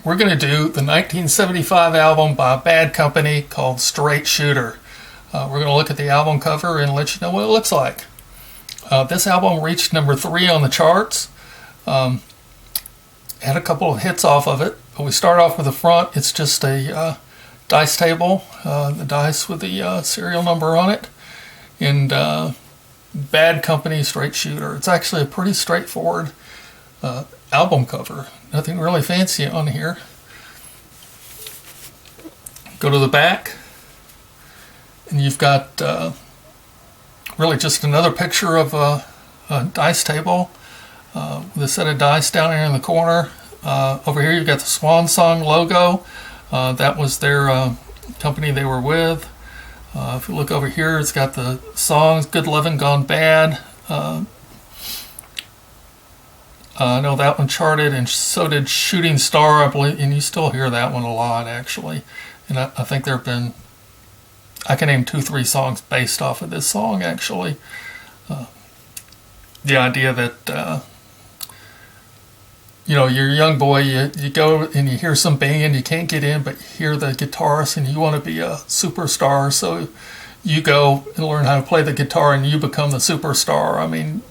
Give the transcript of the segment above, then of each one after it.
we're going to do the 1975 album by Bad Company called Straight Shooter. We're going to look at the album cover and let you know what it looks like. This album reached number 3 on the charts. Had a couple of hits off of it, but we start off with the front. It's just a dice table, the dice with the serial number on it, and Bad Company Straight Shooter. It's actually a pretty straightforward album cover. Nothing really fancy on here. Go to the back, and you've got really just another picture of a dice table with a set of dice down here in the corner. Over here you've got the Swan Song logo. That was their company they were with. If you look over here, it's got the songs Good Lovin Gone Bad. I know that one charted, and so did Shooting Star, I believe, and you still hear that one a lot, actually. And I think there have been, I can name 2-3 songs based off of this song, actually. The idea that, you're a young boy, you go and you hear some band, you can't get in, but you hear the guitarist and you want to be a superstar, so you go and learn how to play the guitar and you become the superstar. I mean,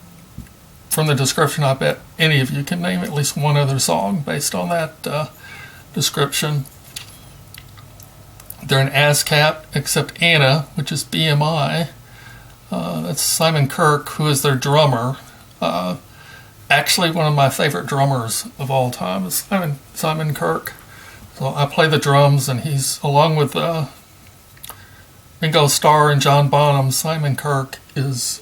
from the description, I bet any of you can name at least one other song based on that description. They're an ASCAP, except Anna, which is BMI. That's Simon Kirke, who is their drummer. Actually, one of my favorite drummers of all time is Simon Kirke. So I play the drums, and he's, along with Ringo Starr and John Bonham, Simon Kirke is,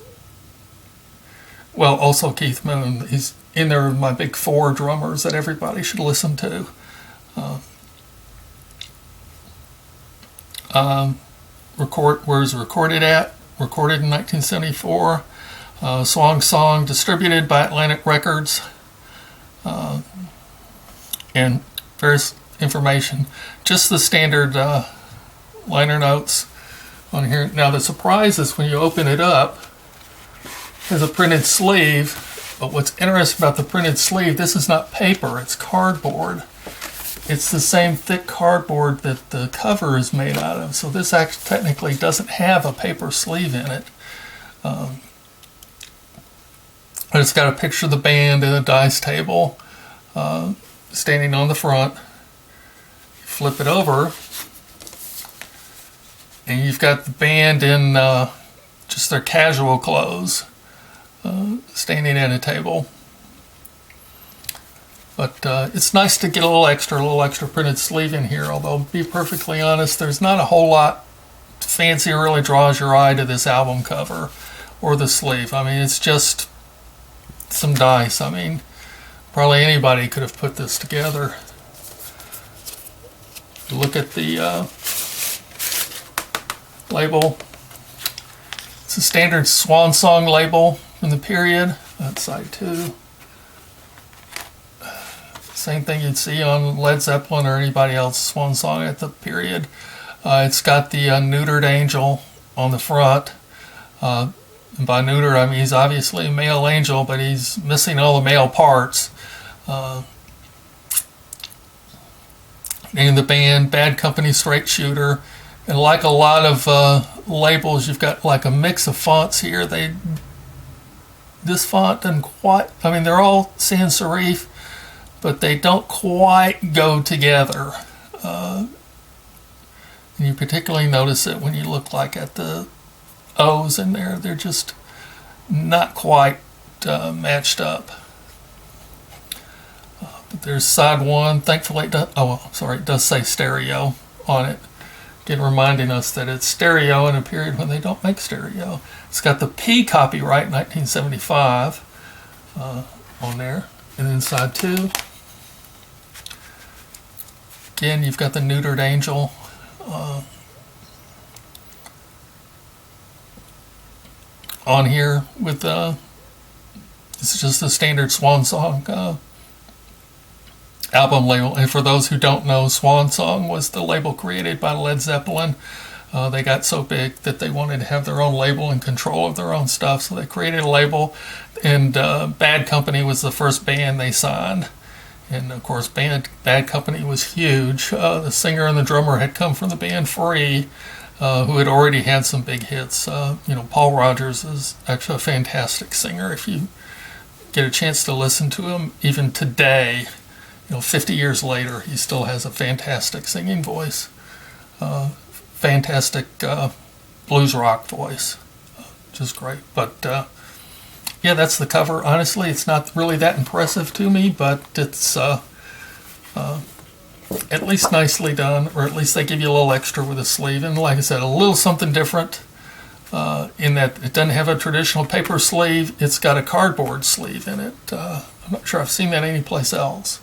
well, also Keith Moon. He's in there with my big 4 drummers that everybody should listen to. Where's recorded at? Recorded in 1974. Song, distributed by Atlantic Records. And various information. Just the standard liner notes on here. Now the surprise is when you open it up, there's a printed sleeve, but what's interesting about the printed sleeve, this is not paper, it's cardboard. It's the same thick cardboard that the cover is made out of, so this actually technically doesn't have a paper sleeve in it. But it's got a picture of the band and a dice table standing on the front. You flip it over, and you've got the band in just their casual clothes. Standing at a table. But it's nice to get a little extra printed sleeve in here, although to be perfectly honest, there's not a whole lot fancy or really draws your eye to this album cover or the sleeve. I mean, it's just some dice. I mean, probably anybody could have put this together. Look at the label. It's a standard Swan Song label from the period. That's side 2. Same thing you'd see on Led Zeppelin or anybody else's Swan Song at the period. It's got the neutered angel on the front. And by neuter, I mean he's obviously a male angel, but he's missing all the male parts. Name of the band, Bad Company Straight Shooter. And like a lot of labels, you've got like a mix of fonts here. This font doesn't quite, I mean, they're all sans serif, but they don't quite go together. And you particularly notice it when you look like at the O's in there. They're just not quite matched up. But there's side 1. Thankfully, it does say stereo on it. Again, reminding us that it's stereo in a period when they don't make stereo. It's got the P copyright 1975 on there. And then side 2. Again, you've got the neutered angel. On here with it's just the standard Swan Song album label. And for those who don't know, Swan Song was the label created by Led Zeppelin. They got so big that they wanted to have their own label and control of their own stuff, so they created a label, and Bad Company was the first band they signed. And of course, Bad Company was huge. The singer and the drummer had come from the band Free, who had already had some big hits. Paul Rogers is actually a fantastic singer. If you get a chance to listen to him, even today, 50 years later, he still has a fantastic singing voice. Fantastic blues rock voice. Just great. But yeah, that's the cover. Honestly, it's not really that impressive to me, but it's at least nicely done, or at least they give you a little extra with a sleeve. And like I said, a little something different in that it doesn't have a traditional paper sleeve. It's got a cardboard sleeve in it. I'm not sure I've seen that anyplace else.